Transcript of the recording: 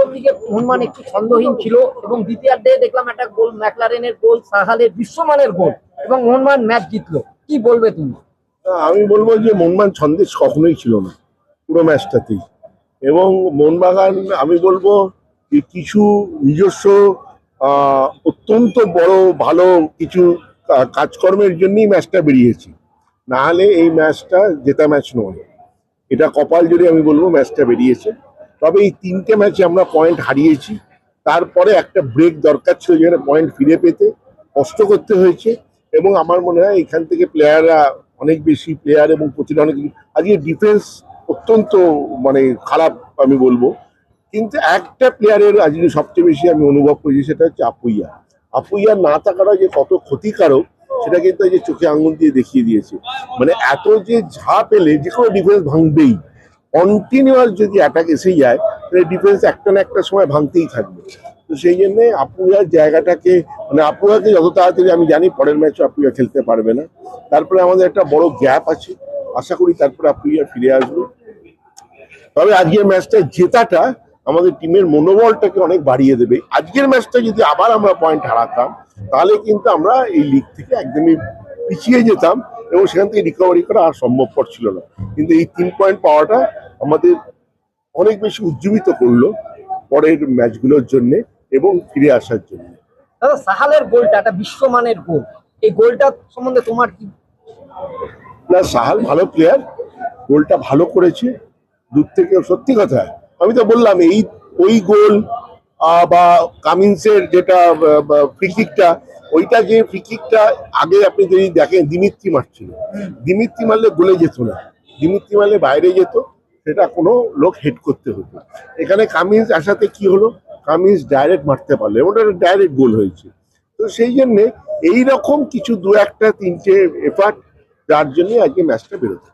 প্রথম দিকে মোহনবাগান একটু ছন্দহীন ছিল এবং দ্বিতীয়ার্ধে দেখলাম একটা গোল, ম্যাকলারেনের গোল, সাহালের বিশ্বমানের গোল এবং মোহনবাগান ম্যাচ জিতলো। কি বলবে তুমি? আমি বলবো যে মোহনবাগান ছন্দেশ কখনোই ছিল না পুরো ম্যাচটাতেই। এবং মোহনবাগান আমি বলবো যে কিছু নিজস্ব অত্যন্ত বড় ভালো কিছু কাজকর্মের জন্যই ম্যাচটা বেরিয়েছি, না হলে এই ম্যাচটা জেতা ম্যাচ নয়। এটা কপাল জুড়ে আমি বলবো ম্যাচটা বেরিয়েছে। তবে এই তিনটে ম্যাচে আমরা পয়েন্ট হারিয়েছি, তারপরে একটা ব্রেক দরকার ছিল যেখানে পয়েন্ট ফিরে পেতে কষ্ট করতে হয়েছে। এবং আমার মনে হয় এখান থেকে প্লেয়াররা অনেক বেশি প্লেয়ার এবং কোচের অনেক, আজকে ডিফেন্স অত্যন্ত মানে খারাপ আমি বলবো। কিন্তু একটা প্লেয়ারের আজকে সবচেয়ে বেশি আমি অনুভব করেছি, সেটা হচ্ছে আপুইয়া। আপুইয়া না থাকাটা যে কত ক্ষতিকারক সেটা কিন্তু এই যে চোখে আঙুল দিয়ে দেখিয়ে দিয়েছে। মানে এত যে ঝাঁপ পেলে যে কোনো ডিফেন্স ভাঙবেই, কন্টিনিউয়াস যদি অ্যাটাক এসে যায় তাহলে ডিফেন্স একটা না একটা সময় ভাঙতেই থাকবে। তো সেই জন্যে আপুইয়ার জায়গাটাকে, মানে আপুইয়াকে যত তাড়াতাড়ি, আমি জানি পরের ম্যাচে আপুইয়া খেলতে পারবে না, তারপরে আমাদের একটা বড় গ্যাপ আছে, আশা করি তারপরে আপুইয়া ফিরে আসবে। তবে আজকের ম্যাচটা জেতাটা আমাদের টিমের মনোবলটাকে অনেক বাড়িয়ে দেবে। আজকের ম্যাচটা যদি আবার আমরা পয়েন্ট হারাতাম তাহলে কিন্তু আমরা এই লিগ থেকে একদমই পিছিয়ে যেতাম এবং সেখান থেকে রিকভারি করা আর সম্ভবপর ছিল না। কিন্তু এই 3 পয়েন্ট পাওয়াটা আমাদের অনেক বেশি উজ্জীবিত করলো পরের ম্যাচগুলোর জন্য এবং ফিরে আসার জন্য। দাদা, সাহালের গোলটা একটা বিশ্বমানের গোল, এই গোলটা সম্বন্ধে তোমার কি? না, সাহাল ভালো প্লেয়ার, গোলটা ভালো করেছে দূর থেকে। সত্যি কথা আমি তো বললাম, এই ওই গোল বা কামিন্সের যেটা ফ্রিকিকটা, ওইটা যে ফ্রিকিকটা আগে আপনি যদি দেখেন দিমিত্রি মারছিল, দিমিত্রি মারলে গোলে যেত না, দিমিত্রি মারলে বাইরে যেত, সেটা কোনো লোক হেড করতে হতো। এখানে কামিন্স আসাতে কি হলো, কামিন্স ডাইরেক্ট মারতে পারলো এবং ওটা ডাইরেক্ট গোল হয়েছে। তো সেই জন্যে এইরকম কিছু দু একটা তিনটে এফার্ট, যার জন্য আজকে ম্যাচটা বেরোতে।